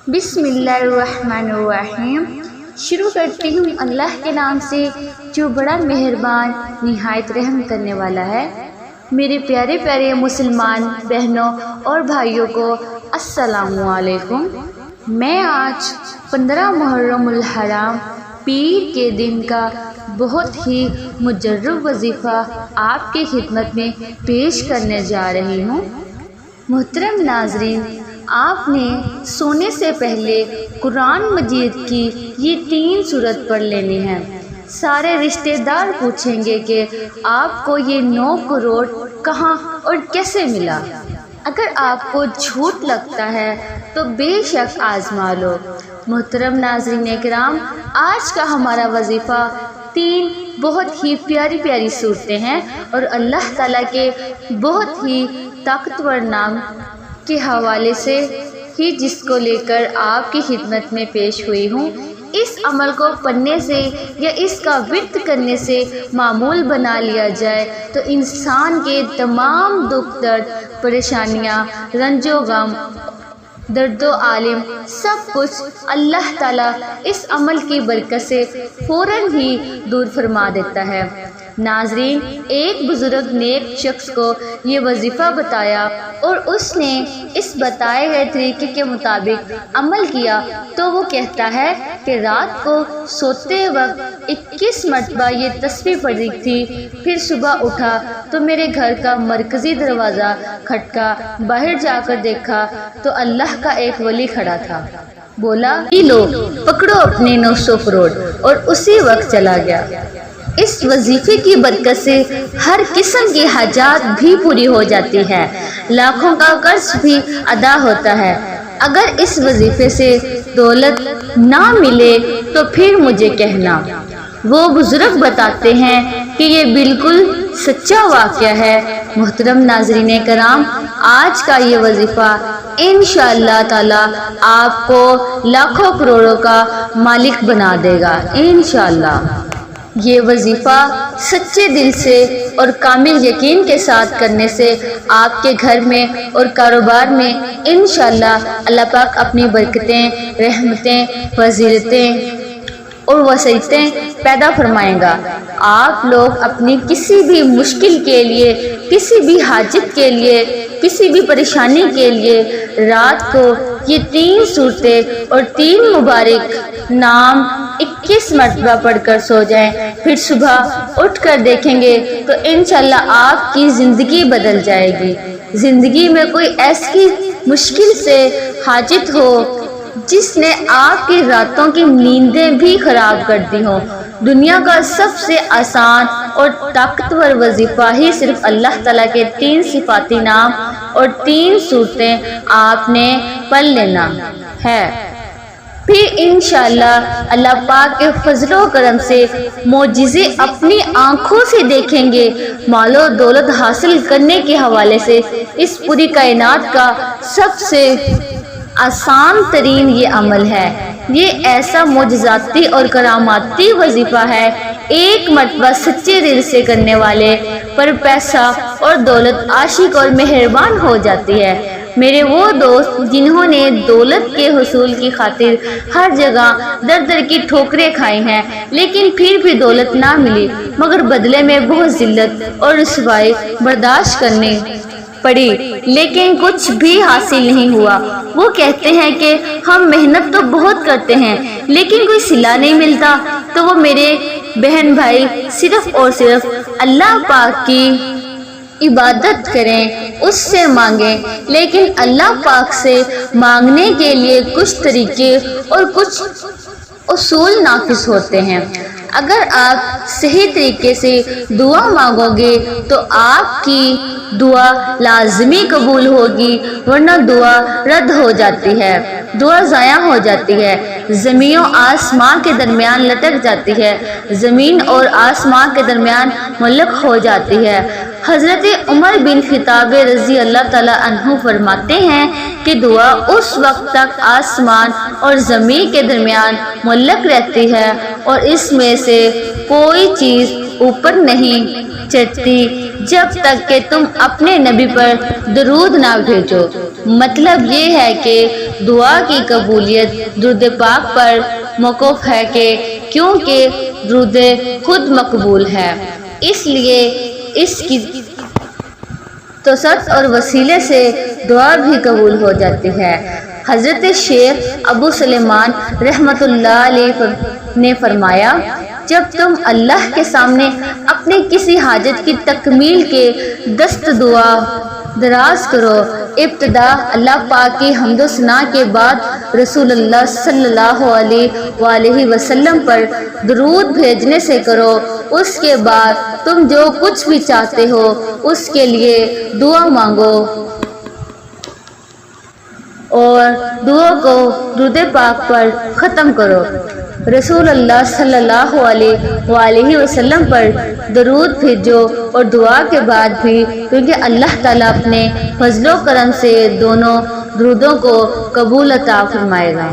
بسم اللہ الرحمن الرحیم۔ شروع کرتی ہوں اللہ کے نام سے جو بڑا مہربان نہایت رحم کرنے والا ہے۔ میرے پیارے پیارے مسلمان بہنوں اور بھائیوں کو السلام علیکم۔ میں آج 15 محرم الحرام پیر کے دن کا بہت ہی مجرب وظیفہ آپ کی خدمت میں پیش کرنے جا رہی ہوں۔ محترم ناظرین، آپ نے سونے سے پہلے قرآن مجید کی یہ 3 سورت پڑھ لینی ہے۔ سارے رشتہ دار پوچھیں گے کہ آپ کو یہ 9 کروڑ کہاں اور کیسے ملا۔ اگر آپ کو جھوٹ لگتا ہے تو بے شک آزما لو۔ محترم ناظرین کرام، آج کا ہمارا وظیفہ 3 بہت ہی پیاری پیاری صورتیں ہیں اور اللہ تعالیٰ کے بہت ہی طاقتور نام کے حوالے سے ہی جس کو لے کر آپ کی خدمت میں پیش ہوئی ہوں۔ اس عمل کو پڑھنے سے یا اس کا ورد کرنے سے معمول بنا لیا جائے تو انسان کے تمام دکھ درد، پریشانیاں، رنج و غم، درد و عالم سب کچھ اللہ تعالیٰ اس عمل کی برکت سے فوراً ہی دور فرما دیتا ہے۔ ناظرین، ایک بزرگ نیک شخص کو یہ وظیفہ بتایا اور اس نے اس بتائے گئے طریقے کے مطابق عمل کیا تو وہ کہتا ہے کہ رات کو سوتے وقت 21 مرتبہ یہ تسبیح پڑھی تھی۔ پھر صبح اٹھا تو میرے گھر کا مرکزی دروازہ کھٹکا، باہر جا کر دیکھا تو اللہ کا ایک ولی کھڑا تھا۔ بولا، لو پکڑو اپنے 900 کروڑ، اور اسی وقت چلا گیا۔ اس وظیفے کی برکت سے ہر قسم کی حاجات بھی پوری ہو جاتی ہے، لاکھوں کا قرض بھی ادا ہوتا ہے۔ اگر اس وظیفے سے دولت نہ ملے تو پھر مجھے کہنا۔ وہ بزرگ بتاتے ہیں کہ یہ بالکل سچا واقعہ ہے۔ محترم ناظرین کرام، آج کا یہ وظیفہ انشاءاللہ تعالی آپ کو لاکھوں کروڑوں کا مالک بنا دے گا انشاءاللہ۔ یہ وظیفہ سچے دل سے اور کامل یقین کے ساتھ کرنے سے آپ کے گھر میں اور کاروبار میں انشاءاللہ اللہ پاک اپنی برکتیں، رحمتیں، فضیلتیں اور وسعتیں پیدا فرمائے گا۔ آپ لوگ اپنی کسی بھی مشکل کے لیے، کسی بھی حاجت کے لیے، کسی بھی پریشانی کے لیے رات کو یہ 3 صورتیں اور 3 مبارک نام 21 مرتبہ پڑھ کر سو جائیں۔ پھر صبح اٹھ کر دیکھیں گے تو انشاءاللہ آپ کی زندگی بدل جائے گی۔ زندگی میں کوئی ایسی مشکل سے حاجت ہو جس نے آپ کی راتوں کی نیندیں بھی خراب کر دی ہوں، دنیا کا سب سے آسان اور طاقتور وظیفہ ہی صرف اللہ تعالیٰ کے 3 صفاتی نام اور 3 صورتیں آپ نے پڑھ لینا ہے۔ پھر انشاءاللہ اللہ پاک کے فضل و کرم سے معجزے اپنی آنکھوں سے دیکھیں گے۔ مال و دولت حاصل کرنے کے حوالے سے اس پوری کائنات کا سب سے آسان ترین یہ عمل ہے۔ یہ ایسا معجزاتی اور کراماتی وظیفہ ہے، ایک مرتبہ سچے دل سے کرنے والے پر پیسہ اور دولت عاشق اور مہربان ہو جاتی ہے۔ میرے وہ دوست جنہوں نے دولت کے حصول کی خاطر ہر جگہ در در کی ٹھوکریں کھائی ہیں لیکن پھر بھی دولت نہ ملی، مگر بدلے میں بہت ذلت اور رسوائی برداشت کرنی پڑی لیکن کچھ بھی حاصل نہیں ہوا، وہ کہتے ہیں کہ ہم محنت تو بہت کرتے ہیں لیکن کوئی صلہ نہیں ملتا۔ تو وہ میرے بہن بھائی صرف اور صرف اللہ پاک کی عبادت کریں، اس سے مانگیں، لیکن اللہ پاک سے مانگنے کے لیے کچھ طریقے اور کچھ اصول نافذ ہوتے ہیں۔ اگر آپ صحیح طریقے سے دعا مانگو گے تو آپ کی دعا لازمی قبول ہوگی، ورنہ دعا رد ہو جاتی ہے، دعا ضائع ہو جاتی ہے، زمین و آسمان کے درمیان لٹک جاتی ہے، زمین اور آسمان کے درمیان معلق ہو جاتی ہے۔ حضرت عمر بن خطاب رضی اللہ تعالیٰ عنہ فرماتے ہیں کہ دعا اس وقت تک آسمان اور زمین کے درمیان معلق رہتی ہے اور اس میں سے کوئی چیز اوپر نہیں چڑھتی جب تک کہ تم اپنے نبی پر درود نہ بھیجو۔ مطلب یہ ہے کہ دعا کی قبولیت درود پاک پر موقوف ہے کہ کیونکہ درود خود مقبول ہے، اس لیے اس کی توسط اور وسیلے سے دعا بھی قبول ہو جاتی ہے۔ حضرت شیخ ابو سلیمان رحمۃ اللہ علیہ نے فرمایا، جب تم اللہ کے سامنے اپنی کسی حاجت کی تکمیل کے دست دعا دراز کرو، ابتدا اللہ پاک کی حمد و ثنا کے بعد رسول اللہ صلی اللہ علیہ وآلہ وسلم پر درود بھیجنے سے کرو۔ اس کے بعد تم جو کچھ بھی چاہتے ہو اس کے لیے دعا مانگو اور دعا کو درود پاک پر ختم کرو۔ رسول اللہ صلی اللہ علیہ وآلہ وسلم پر درود بھیجو اور دعا کے بعد بھی، کیونکہ اللہ تعالیٰ اپنے فضل و کرم سے دونوں درودوں کو قبول عطا فرمائے گا۔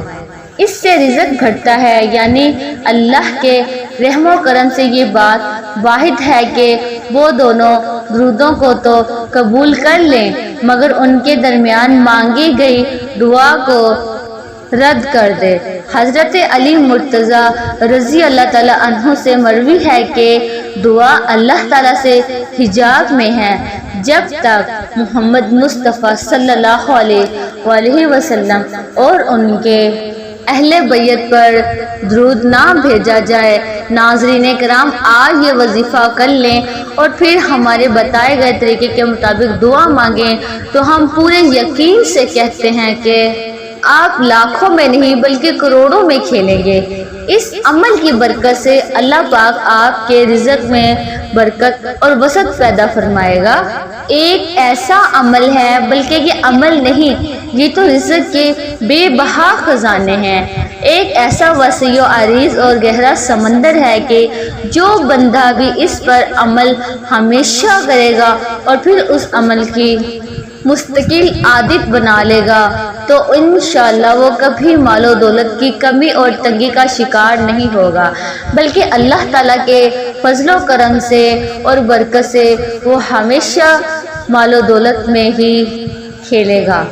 اس سے رزق گھٹتا ہے، یعنی اللہ کے رحم و کرم سے یہ بات واحد ہے کہ وہ دونوں درودوں کو تو قبول کر لیں مگر ان کے درمیان مانگی گئی دعا کو رد کر دے۔ حضرت علی مرتضیٰ رضی اللہ تعالیٰ عنہ سے مروی ہے کہ دعا اللہ تعالیٰ سے حجاب میں ہے، جب تک محمد مصطفیٰ صلی اللہ علیہ وآلہ وسلم اور ان کے اہل بیت پر درود نہ بھیجا جائے۔ ناظرین کرام، آج یہ وظیفہ کر لیں اور پھر ہمارے بتائے گئے طریقے کے مطابق دعا مانگیں تو ہم پورے یقین سے کہتے ہیں کہ آپ لاکھوں میں نہیں بلکہ کروڑوں میں کھیلیں گے۔ اس عمل کی برکت سے اللہ پاک آپ کے رزق میں برکت اور وسعت پیدا فرمائے گا۔ ایک ایسا عمل ہے، بلکہ یہ عمل نہیں، یہ تو رزق کے بے بہا خزانے ہیں۔ ایک ایسا وسیع و عریض اور گہرا سمندر ہے کہ جو بندہ بھی اس پر عمل ہمیشہ کرے گا اور پھر اس عمل کی مستقل عادت بنا لے گا تو انشاءاللہ وہ کبھی مال و دولت کی کمی اور تنگی کا شکار نہیں ہوگا، بلکہ اللہ تعالیٰ کے فضل و کرم سے اور برکت سے وہ ہمیشہ مال و دولت میں ہی کھیلے گا۔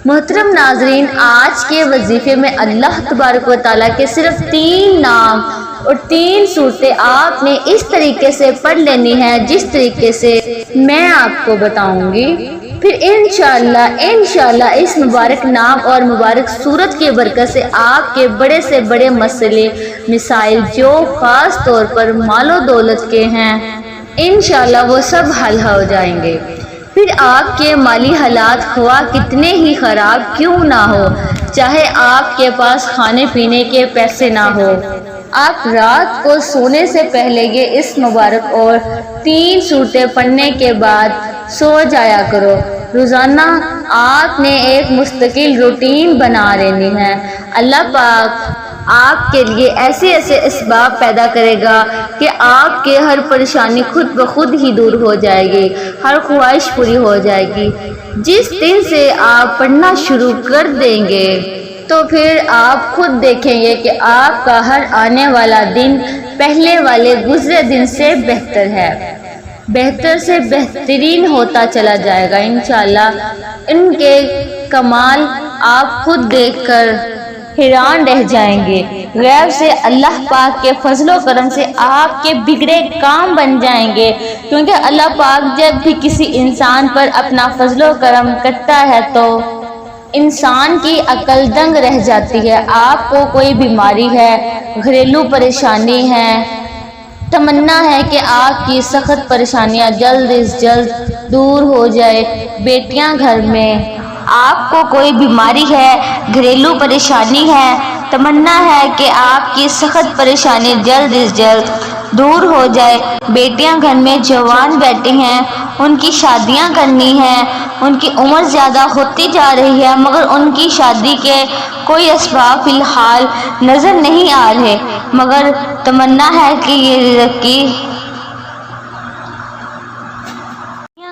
محترم ناظرین، آج کے وظیفے میں اللہ تبارک و تعالیٰ کے صرف 3 نام اور 3 صورتیں آپ نے اس طریقے سے پڑھ لینی ہے جس طریقے سے میں آپ کو بتاؤں گی۔ پھر انشاءاللہ اس مبارک نام اور مبارک صورت کی برکت سے آپ کے بڑے سے بڑے مسئلے مسائل جو خاص طور پر مال و دولت کے ہیں انشاءاللہ وہ سب حل ہو جائیں گے۔ پھر آپ کے مالی حالات خواہ کتنے ہی خراب کیوں نہ ہو، چاہے آپ کے پاس کھانے پینے کے پیسے نہ ہو، آپ رات کو سونے سے پہلے یہ اس مبارک اور 3 صورتیں پڑھنے کے بعد سو جایا کرو۔ روزانہ آپ نے ایک مستقل روٹین بنا لینی ہے۔ اللہ پاک آپ کے لیے ایسے اسباب پیدا کرے گا کہ آپ کے ہر پریشانی خود بخود ہی دور ہو جائے گی، ہر خواہش پوری ہو جائے گی۔ جس دن سے آپ پڑھنا شروع کر دیں گے تو پھر آپ خود دیکھیں گے کہ آپ کا ہر آنے والا دن پہلے والے گزرے دن سے بہتر ہے، بہتر سے بہترین ہوتا چلا جائے گا۔ انشاءاللہ ان کے کمال آپ خود دیکھ کر حیران رہ جائیں گے۔ غیب سے اللہ پاک کے فضل و کرم سے آپ کے بگڑے کام بن جائیں گے، کیونکہ اللہ پاک جب بھی کسی انسان پر اپنا فضل و کرم کرتا ہے تو انسان کی عقل دنگ رہ جاتی ہے۔ آپ کو کوئی بیماری ہے، گھریلو پریشانی ہے، تمنا ہے کہ آپ کی سخت پریشانیاں جلد از جلد دور ہو جائے۔ بیٹیاں گھر میں آپ کو کوئی بیماری ہے، گھریلو پریشانی ہے، تمنا ہے کہ آپ کی سخت پریشانی جلد از جلد دور ہو جائے۔ بیٹیاں گھر میں جوان بیٹھی ہیں، ان کی شادیاں کرنی ہیں، ان کی عمر زیادہ ہوتی جا رہی ہے مگر ان کی شادی کے کوئی اسباب فی الحال نظر نہیں آ رہے، مگر تمنا ہے کہ یہ رزق کی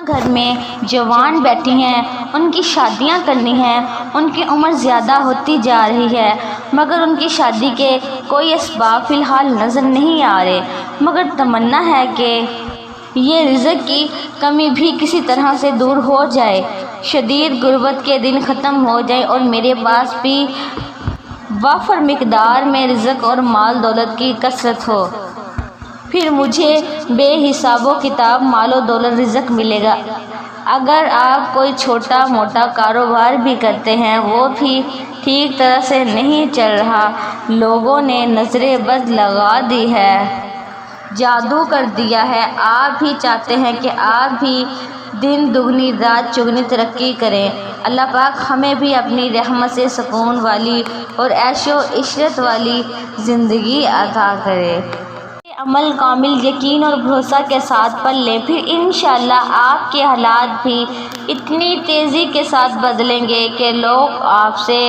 گھر میں جوان بیٹھی ہیں، ان کی شادیاں کرنی ہیں، ان کی عمر زیادہ ہوتی جا رہی ہے مگر ان کی شادی کے کوئی اسباب فی الحال نظر نہیں آ رہے، مگر تمنا ہے کہ یہ رزق کی کمی بھی کسی طرح سے دور ہو جائے، شدید غربت کے دن ختم ہو جائیں اور میرے پاس بھی وافر مقدار میں رزق اور مال دولت کی کثرت ہو، پھر مجھے بے حساب و کتاب مال و دولت رزق ملے گا۔ اگر آپ کوئی چھوٹا موٹا کاروبار بھی کرتے ہیں، وہ بھی ٹھیک طرح سے نہیں چل رہا، لوگوں نے نظر بد لگا دی ہے، جادو کر دیا ہے، آپ بھی چاہتے ہیں کہ آپ بھی دن دگنی رات چگنی ترقی کریں، اللہ پاک ہمیں بھی اپنی رحمت سے سکون والی اور عیش و عشرت والی زندگی عطا کرے۔ عمل کامل یقین اور بھروسہ کے ساتھ پڑھ لیں، پھر انشاءاللہ آپ کے حالات بھی اتنی تیزی کے ساتھ بدلیں گے کہ لوگ آپ سے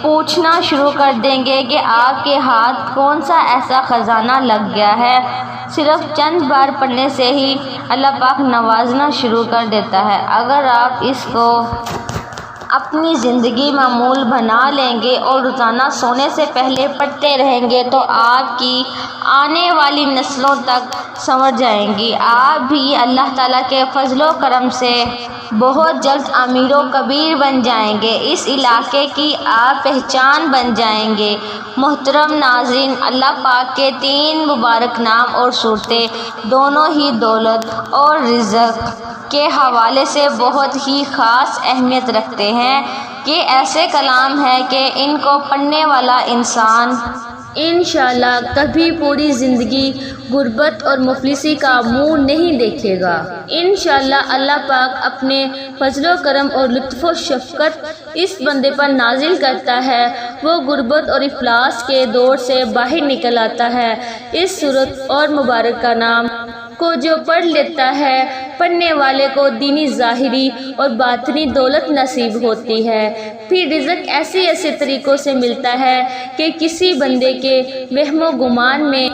پوچھنا شروع کر دیں گے کہ آپ کے ہاتھ کون سا ایسا خزانہ لگ گیا ہے۔ صرف چند بار پڑھنے سے ہی اللہ پاک نوازنا شروع کر دیتا ہے۔ اگر آپ اس کو اپنی زندگی معمول بنا لیں گے اور روزانہ سونے سے پہلے پڑھتے رہیں گے تو آپ کی آنے والی نسلوں تک سنور جائیں گی، آپ بھی اللہ تعالیٰ کے فضل و کرم سے بہت جلد امیر و کبیر بن جائیں گے، اس علاقے کی آپ پہچان بن جائیں گے۔ محترم ناظرین، اللہ پاک کے 3 مبارک نام اور صورتیں دونوں ہی دولت اور رزق کے حوالے سے بہت ہی خاص اہمیت رکھتے ہیں، کہ ایسے کلام ہے کہ ان کو پڑھنے والا انسان انشاءاللہ کبھی پوری زندگی غربت اور مفلسی کا منہ نہیں دیکھے گا۔ انشاءاللہ اللہ پاک اپنے فضل و کرم اور لطف و شفقت اس بندے پر نازل کرتا ہے، وہ غربت اور افلاس کے دور سے باہر نکل آتا ہے۔ اس سورت اور مبارکہ نام کو جو پڑھ لیتا ہے، پڑھنے والے کو دینی ظاہری اور باطنی دولت نصیب ہوتی ہے، پھر رزق ایسے طریقوں سے ملتا ہے کہ کسی بندے کے وہم و گمان میں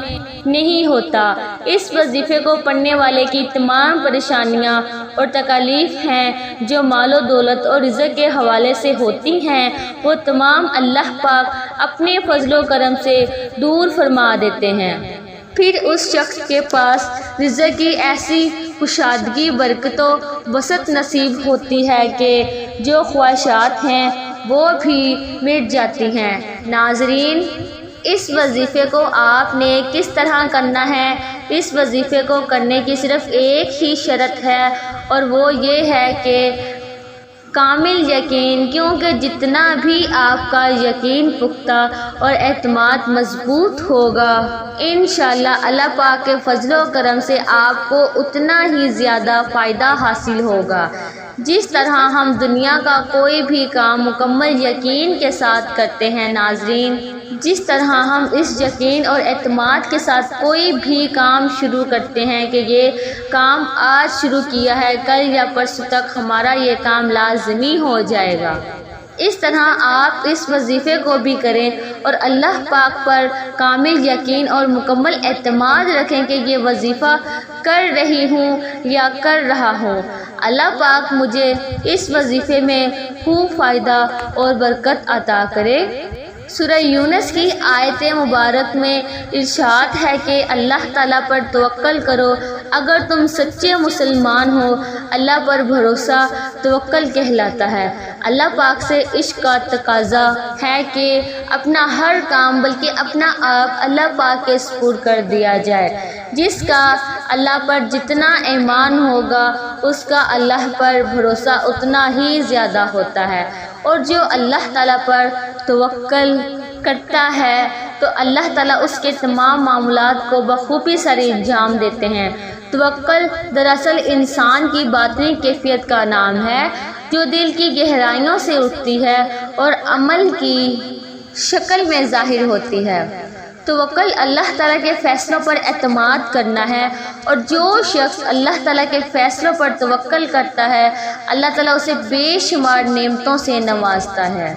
نہیں ہوتا۔ اس وظیفے کو پڑھنے والے کی تمام پریشانیاں اور تکالیف ہیں جو مال و دولت اور رزق کے حوالے سے ہوتی ہیں، وہ تمام اللہ پاک اپنے فضل و کرم سے دور فرما دیتے ہیں۔ پھر اس شخص کے پاس رزق کی ایسی کشادگی، برکت و وسعت نصیب ہوتی ہے کہ جو خواہشات ہیں وہ بھی مٹ جاتی ہیں۔ ناظرین، اس وظیفے کو آپ نے کس طرح کرنا ہے؟ اس وظیفے کو کرنے کی صرف ایک ہی شرط ہے اور وہ یہ ہے کہ کامل یقین، کیونکہ جتنا بھی آپ کا یقین پختہ اور اعتماد مضبوط ہوگا، انشاءاللہ اللہ پاک کے فضل و کرم سے آپ کو اتنا ہی زیادہ فائدہ حاصل ہوگا۔ جس طرح ہم دنیا کا کوئی بھی کام مکمل یقین کے ساتھ کرتے ہیں، ناظرین، جس طرح ہم اس یقین اور اعتماد کے ساتھ کوئی بھی کام شروع کرتے ہیں کہ یہ کام آج شروع کیا ہے، کل یا پرسوں تک ہمارا یہ کام لازمی ہو جائے گا، اس طرح آپ اس وظیفے کو بھی کریں اور اللہ پاک پر کامل یقین اور مکمل اعتماد رکھیں کہ یہ وظیفہ کر رہی ہوں یا کر رہا ہوں، اللہ پاک مجھے اس وظیفے میں خوب فائدہ اور برکت عطا کرے۔ سورہ یونس کی آیت مبارک میں ارشاد ہے کہ اللہ تعالیٰ پر توکل کرو اگر تم سچے مسلمان ہو۔ اللہ پر بھروسہ توکل کہلاتا ہے۔ اللہ پاک سے عشق کا تقاضا ہے کہ اپنا ہر کام بلکہ اپنا آپ اللہ پاک کے سپرد کر دیا جائے۔ جس کا اللہ پر جتنا ایمان ہوگا اس کا اللہ پر بھروسہ اتنا ہی زیادہ ہوتا ہے، اور جو اللہ تعالیٰ پر توکل کرتا ہے تو اللہ تعالیٰ اس کے تمام معاملات کو بخوبی سر انجام دیتے ہیں۔ توکل دراصل انسان کی باطنی کیفیت کا نام ہے جو دل کی گہرائیوں سے اٹھتی ہے اور عمل کی شکل میں ظاہر ہوتی ہے۔ توکل اللہ تعالیٰ کے فیصلوں پر اعتماد کرنا ہے، اور جو شخص اللہ تعالیٰ کے فیصلوں پر توکل کرتا ہے اللہ تعالیٰ اسے بے شمار نعمتوں سے نوازتا ہے۔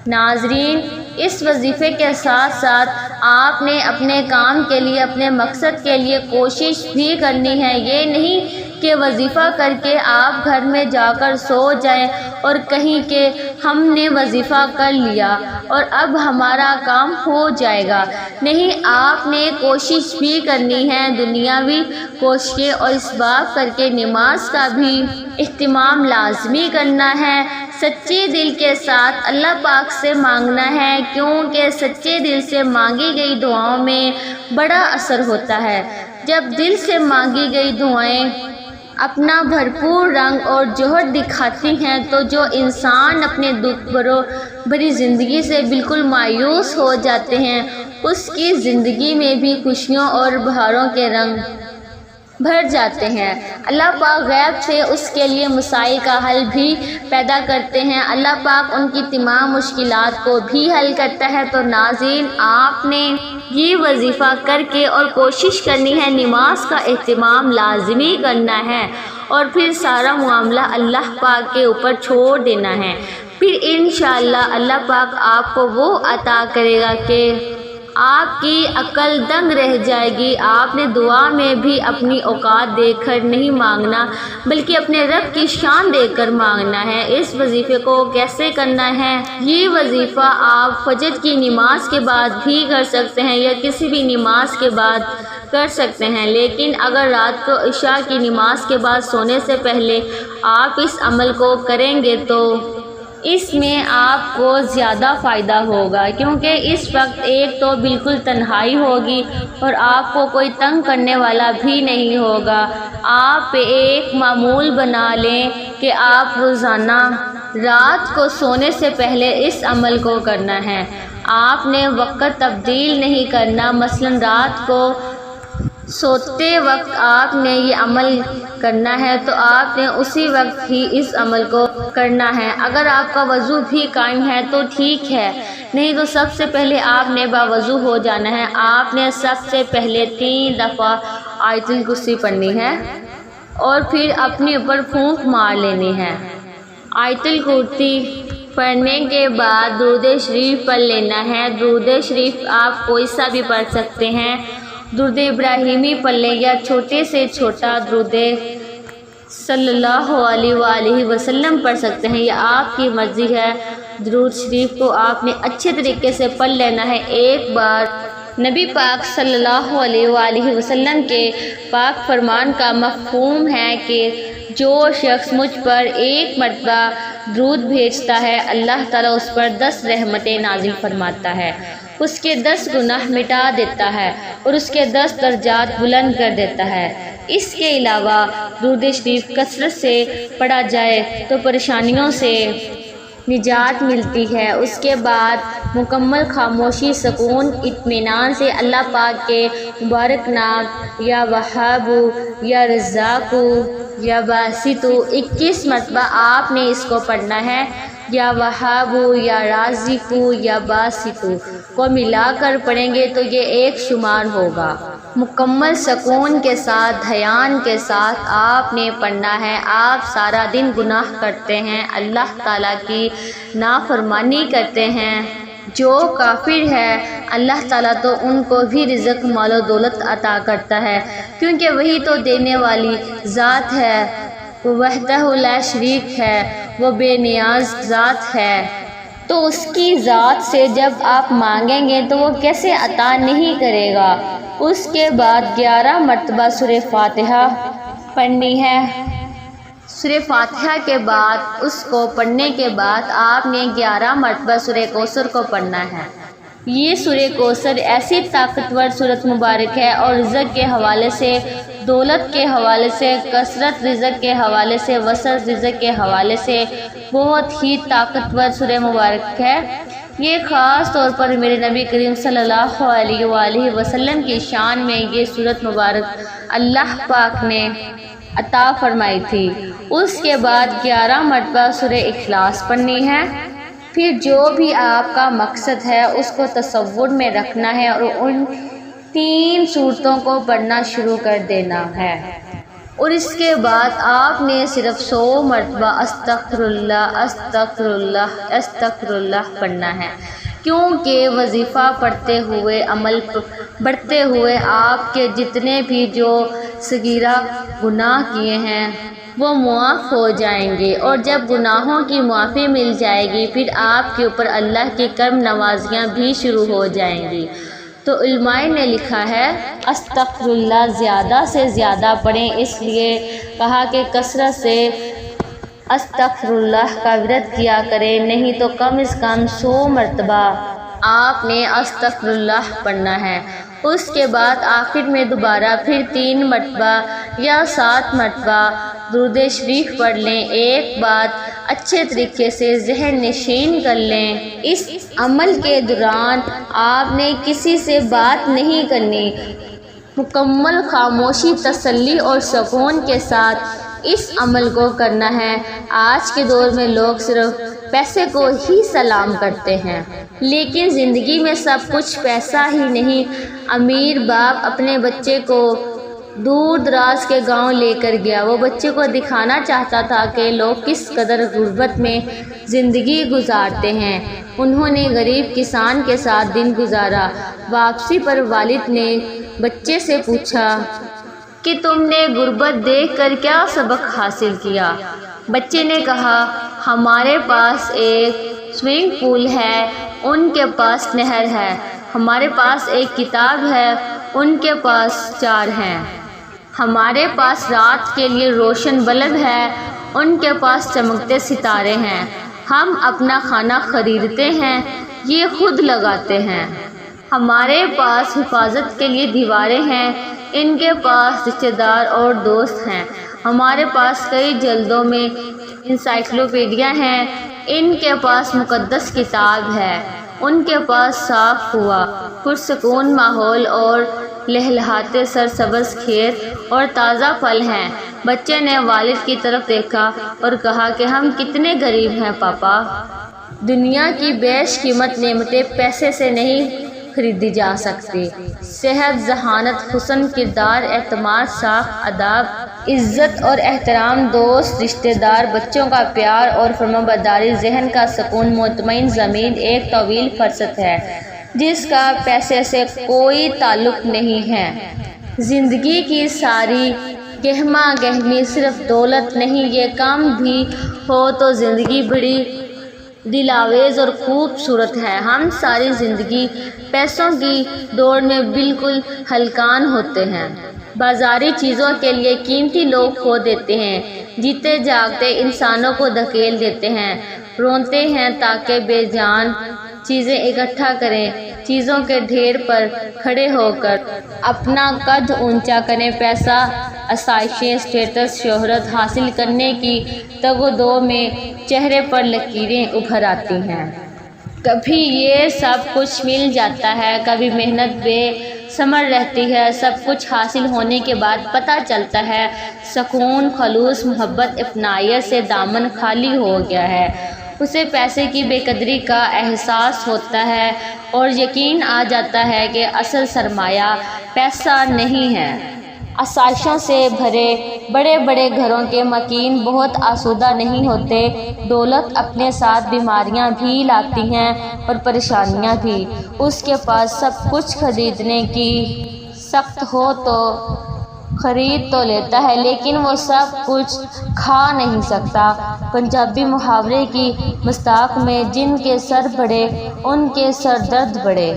ناظرین، اس وظیفے کے ساتھ ساتھ آپ نے اپنے کام کے لیے، اپنے مقصد کے لیے کوشش بھی کرنی ہے۔ یہ نہیں کہ وظیفہ کر کے آپ گھر میں جا کر سو جائیں اور کہیں کہ ہم نے وظیفہ کر لیا اور اب ہمارا کام ہو جائے گا۔ نہیں، آپ نے کوشش بھی کرنی ہے، دنیاوی کوششیں، اور اس بات کر کے نماز کا بھی اہتمام لازمی کرنا ہے۔ سچے دل کے ساتھ اللہ پاک سے مانگنا ہے، کیونکہ سچے دل سے مانگی گئی دعاؤں میں بڑا اثر ہوتا ہے۔ جب دل سے مانگی گئی دعائیں اپنا بھرپور رنگ اور جوہر دکھاتی ہیں تو جو انسان اپنے دکھ بھری زندگی سے بالکل مایوس ہو جاتے ہیں، اس کی زندگی میں بھی خوشیوں اور بہاروں کے رنگ بھر جاتے ہیں۔ اللہ پاک غیب سے اس کے لیے مسائل کا حل بھی پیدا کرتے ہیں۔ اللہ پاک ان کی تمام مشکلات کو بھی حل کرتا ہے۔ تو ناظرین، آپ نے یہ وظیفہ کر کے اور کوشش کرنی ہے، نماز کا اہتمام لازمی کرنا ہے اور پھر سارا معاملہ اللہ پاک کے اوپر چھوڑ دینا ہے۔ پھر انشاءاللہ اللہ پاک آپ کو وہ عطا کرے گا کہ آپ کی عقل دنگ رہ جائے گی۔ آپ نے دعا میں بھی اپنی اوقات دیکھ کر نہیں مانگنا، بلکہ اپنے رب کی شان دیکھ کر مانگنا ہے۔ اس وظیفے کو کیسے کرنا ہے؟ یہ وظیفہ آپ فجر کی نماز کے بعد بھی کر سکتے ہیں یا کسی بھی نماز کے بعد کر سکتے ہیں، لیکن اگر رات کو عشاء کی نماز کے بعد سونے سے پہلے آپ اس عمل کو کریں گے تو اس میں آپ کو زیادہ فائدہ ہوگا، کیونکہ اس وقت ایک تو بالکل تنہائی ہوگی اور آپ کو کوئی تنگ کرنے والا بھی نہیں ہوگا۔ آپ ایک معمول بنا لیں کہ آپ روزانہ رات کو سونے سے پہلے اس عمل کو کرنا ہے۔ آپ نے وقت تبدیل نہیں کرنا، مثلا رات کو سوتے وقت آپ نے یہ عمل کرنا ہے تو آپ نے اسی وقت ہی اس عمل کو کرنا ہے۔ اگر آپ کا وضو بھی قائم ہے تو ٹھیک ہے، نہیں تو سب سے پہلے آپ نے باوضو ہو جانا ہے۔ آپ نے سب سے پہلے 3 دفعہ آیت الکرسی پڑھنی ہے اور پھر اپنے اوپر پھونک مار لینی ہے۔ آیت الکرسی پڑھنے کے بعد درود شریف پڑھ لینا ہے۔ درود شریف آپ کوئی سا بھی پڑھ سکتے ہیں، درود ابراہیمی پڑھ لیں یا چھوٹے سے چھوٹا درود صلی اللہ علیہ وآلہ وسلم پڑھ سکتے ہیں، یہ آپ کی مرضی ہے۔ درود شریف کو آپ نے اچھے طریقے سے پڑھ لینا ہے۔ ایک بار نبی پاک صلی اللہ علیہ وآلہ وسلم کے پاک فرمان کا مفہوم ہے کہ جو شخص مجھ پر 1 مرتبہ درود بھیجتا ہے، اللہ تعالیٰ اس پر 10 رحمتیں نازل فرماتا ہے، اس کے 10 گناہ مٹا دیتا ہے اور اس کے 10 درجات بلند کر دیتا ہے۔ اس کے علاوہ درود شریف کثرت سے پڑھا جائے تو پریشانیوں سے نجات ملتی ہے۔ اس کے بعد مکمل خاموشی، سکون، اطمینان سے اللہ پاک کے مبارک نام یا وہاب یا رزاق یا باسط 21 مرتبہ آپ نے اس کو پڑھنا ہے۔ یا وہاب یا رازق یا باسط کو ملا کر پڑھیں گے تو یہ 1 شمار ہوگا۔ مکمل سکون کے ساتھ، دھیان کے ساتھ آپ نے پڑھنا ہے۔ آپ سارا دن گناہ کرتے ہیں، اللہ تعالیٰ کی نافرمانی کرتے ہیں۔ جو کافر ہے اللہ تعالیٰ تو ان کو بھی رزق، مال و دولت عطا کرتا ہے، کیونکہ وہی تو دینے والی ذات ہے، وہ وحدہ لا شریک ہے، وہ بے نیاز ذات ہے۔ تو اس کی ذات سے جب آپ مانگیں گے تو وہ کیسے عطا نہیں کرے گا۔ اس کے بعد 11 مرتبہ سورہ فاتحہ پڑھنی ہے۔ سورہ فاتحہ کے بعد اس کو پڑھنے کے بعد آپ نے 11 مرتبہ سورہ کوثر کو پڑھنا ہے۔ یہ سورہ کوثر ایسی طاقتور سورت مبارک ہے اور رزق کے حوالے سے، دولت کے حوالے سے، کثرت رزق کے حوالے سے، وسعت رزق کے حوالے سے بہت ہی طاقتور سورہ مبارک ہے۔ یہ خاص طور پر میرے نبی کریم صلی اللہ علیہ وآلہ وسلم کی شان میں یہ سورت مبارک اللہ پاک نے عطا فرمائی تھی۔ اس کے بعد 11 مرتبہ سورہ اخلاص پڑھنی ہے۔ پھر جو بھی آپ کا مقصد ہے اس کو تصور میں رکھنا ہے اور ان 3 سورتوں کو پڑھنا شروع کر دینا ہے، اور اس کے بعد آپ نے صرف 100 مرتبہ استغفر اللہ استغفر اللہ استغفر اللہ پڑھنا ہے۔ کیونکہ وظیفہ پڑھتے ہوئے عمل بڑھتے ہوئے آپ کے جتنے بھی جو صغیرہ گناہ کیے ہیں وہ معاف ہو جائیں گے، اور جب گناہوں کی معافی مل جائے گی پھر آپ کے اوپر اللہ کی کرم نوازیاں بھی شروع ہو جائیں گی۔ تو علماء نے لکھا ہے استغفر اللہ زیادہ سے زیادہ پڑھیں، اس لیے کہا کہ کثرت سے استغفر اللہ کا ورد کیا کریں، نہیں تو کم از کم 100 مرتبہ آپ نے استغفر اللہ پڑھنا ہے۔ اس کے بعد آخر میں دوبارہ پھر 3 مرتبہ یا 7 مرتبہ درود شریف پڑھ لیں۔ ایک بات اچھے طریقے سے ذہن نشین کر لیں، اس عمل کے دوران آپ نے کسی سے بات نہیں کرنی، مکمل خاموشی، تسلی اور سکون کے ساتھ اس عمل کو کرنا ہے۔ آج کے دور میں لوگ صرف پیسے کو ہی سلام کرتے ہیں، لیکن زندگی میں سب کچھ پیسہ ہی نہیں۔ امیر باپ اپنے بچے کو دور دراز کے گاؤں لے کر گیا، وہ بچے کو دکھانا چاہتا تھا کہ لوگ کس قدر غربت میں زندگی گزارتے ہیں۔ انہوں نے غریب کسان کے ساتھ دن گزارا۔ واپسی پر والد نے بچے سے پوچھا کہ تم نے غربت دیکھ کر کیا سبق حاصل کیا؟ بچے نے کہا ہمارے پاس ایک سوئمنگ پول ہے، ان کے پاس نہر ہے، ہمارے پاس ایک کتاب ہے، ان کے پاس 4 ہیں، ہمارے پاس رات کے لیے روشن بلب ہے، ان کے پاس چمکتے ستارے ہیں، ہم اپنا کھانا خریدتے ہیں، یہ خود لگاتے ہیں، ہمارے پاس حفاظت کے لیے دیواریں ہیں، ان کے پاس رشتہ دار اور دوست ہیں، ہمارے پاس کئی جلدوں میں انسائکلوپیڈیا ہیں، ان کے پاس مقدس کتاب ہے، ان کے پاس صاف ہوا، پرسکون ماحول اور لہلہاتے سرسبز کھیت اور تازہ پھل ہیں۔ بچے نے والد کی طرف دیکھا اور کہا کہ ہم کتنے غریب ہیں پاپا، دنیا کی بیش قیمت نعمتیں پیسے سے نہیں خریدی جا سکتی۔ صحت، ذہانت، حسن کردار، اعتماد، ساخت، آداب، عزت اور احترام، دوست، رشتہ دار، بچوں کا پیار اور فرمانبرداری، ذہن کا سکون، مطمئن ضمیر ایک طویل فہرست ہے جس کا پیسے سے کوئی تعلق نہیں ہے۔ زندگی کی ساری گہما گہمی صرف دولت نہیں، یہ کام بھی ہو تو زندگی بڑی دلاویز اور خوبصورت ہے۔ ہم ساری زندگی پیسوں کی دوڑ میں بالکل ہلکان ہوتے ہیں، بازاری چیزوں کے لیے قیمتی لوگ کھو دیتے ہیں، جیتے جاگتے انسانوں کو دھکیل دیتے ہیں، روتے ہیں تاکہ بے جان چیزیں اکٹھا کریں، چیزوں کے ڈھیر پر کھڑے ہو کر اپنا قد اونچا کریں، پیسہ، آسائشیں، اسٹیٹس، شہرت حاصل کرنے کی تگ و دو میں چہرے پر لکیریں ابھر آتی ہیں۔ کبھی یہ سب کچھ مل جاتا ہے، کبھی محنت بے ثمر رہتی ہے، سب کچھ حاصل ہونے کے بعد پتہ چلتا ہے سکون، خلوص، محبت، اپنائیت سے دامن خالی ہو گیا ہے، اسے پیسے کی بے قدری کا احساس ہوتا ہے اور یقین آ جاتا ہے کہ اصل سرمایہ پیسہ نہیں ہے۔ آسائشوں سے بھرے بڑے بڑے گھروں کے مکین بہت آسودہ نہیں ہوتے، دولت اپنے ساتھ بیماریاں بھی لاتی ہیں اور پریشانیاں بھی۔ اس کے پاس سب کچھ خریدنے کی سخت ہو تو خرید تو لیتا ہے، لیکن وہ سب کچھ کھا نہیں سکتا۔ پنجابی محاورے کی مصداق میں جن کے سر بڑے ان کے سر درد بڑے،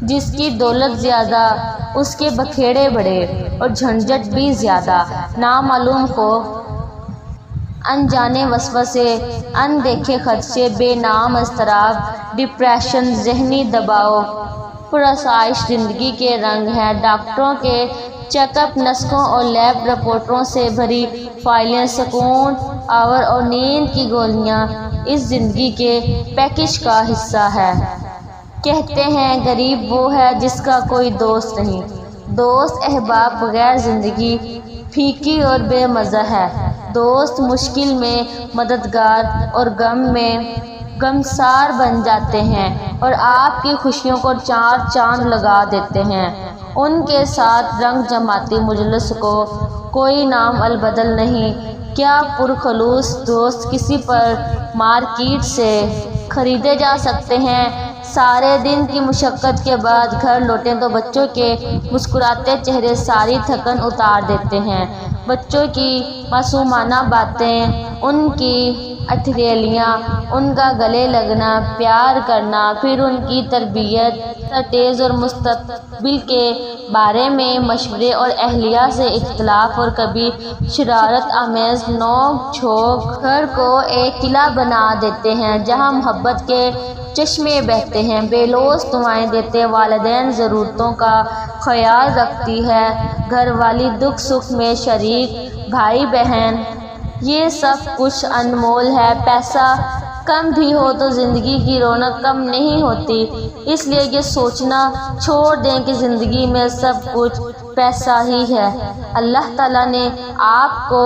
جس کی دولت زیادہ اس کے بکھیڑے بڑے اور جھنجھٹ بھی زیادہ۔ نامعلوم خوف، انجانے وسوسے، ان دیکھے خدشے، بے نام اضطراب، ڈپریشن، ذہنی دباؤ، پرآسائش زندگی کے رنگ ہیں۔ ڈاکٹروں کے چیک اپ، نسخوں اور لیب رپورٹوں سے بھری فائلیں، سکون آور اور نیند کی گولیاں اس زندگی کے پیکج کا حصہ ہے۔ کہتے ہیں غریب وہ ہے جس کا کوئی دوست نہیں، دوست احباب بغیر زندگی پھیکی اور بے مزہ ہے۔ دوست مشکل میں مددگار اور غم میں غمسار بن جاتے ہیں اور آپ کی خوشیوں کو 4 چاند لگا دیتے ہیں۔ ان کے ساتھ رنگ جماتی مجلس کو کوئی نام البدل نہیں۔ کیا پرخلوص دوست کسی پر مارکیٹ سے خریدے جا سکتے ہیں؟ سارے دن کی مشقت کے بعد گھر لوٹیں تو بچوں کے مسکراتے چہرے ساری تھکن اتار دیتے ہیں۔ بچوں کی معصومانہ باتیں، ان کی اتھریلیاں، ان کا گلے لگنا، پیار کرنا، پھر ان کی تربیت، تیز اور مستقبل کے بارے میں مشورے اور اہلیہ سے اختلاف اور کبھی شرارت آمیز نوک جھونک گھر کو ایک قلعہ بنا دیتے ہیں جہاں محبت کے چشمے بہتے ہیں۔ بے لوث دعائیں دیتے والدین، ضرورتوں کا خیال رکھتی ہے گھر والی، دکھ سکھ میں شریک بھائی بہن، یہ سب کچھ انمول ہے۔ پیسہ کم بھی ہو تو زندگی کی رونق کم نہیں ہوتی، اس لیے یہ سوچنا چھوڑ دیں کہ زندگی میں سب کچھ پیسہ ہی ہے۔ اللہ تعالیٰ نے آپ کو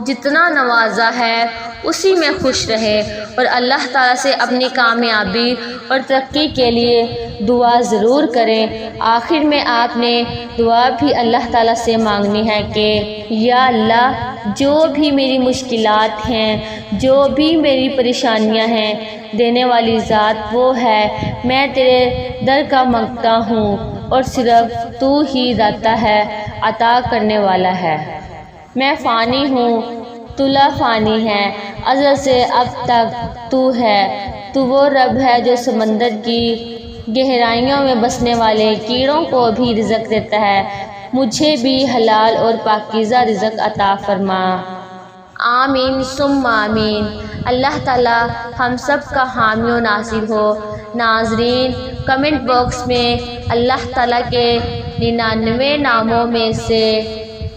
جتنا نوازا ہے اسی میں خوش رہے اور اللہ تعالیٰ سے اپنی کامیابی اور ترقی کے لیے دعا ضرور کریں۔ آخر میں آپ نے دعا بھی اللہ تعالیٰ سے مانگنی ہے کہ یا اللہ، جو بھی میری مشکلات ہیں، جو بھی میری پریشانیاں ہیں، دینے والی ذات وہ ہے، میں تیرے در کا مانگتا ہوں اور صرف تو ہی داتا ہے، عطا کرنے والا ہے۔ میں فانی ہوں، تو لا فانی ہے، ازل سے اب تک تو ہے۔ تو وہ رب ہے جو سمندر کی گہرائیوں میں بسنے والے کیڑوں کو بھی رزق دیتا ہے، مجھے بھی حلال اور پاکیزہ رزق عطا فرما۔ آمین ثم آمین۔ اللہ تعالیٰ ہم سب کا حامی و ناصر ہو۔ ناظرین، کمنٹ باکس میں اللہ تعالیٰ کے 99 ناموں میں سے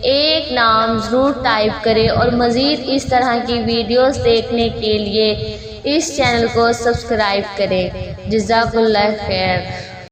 ایک نام ضرور ٹائپ کریں اور مزید اس طرح کی ویڈیوز دیکھنے کے لیے اس چینل کو سبسکرائب کریں۔ جزاک اللہ خیر۔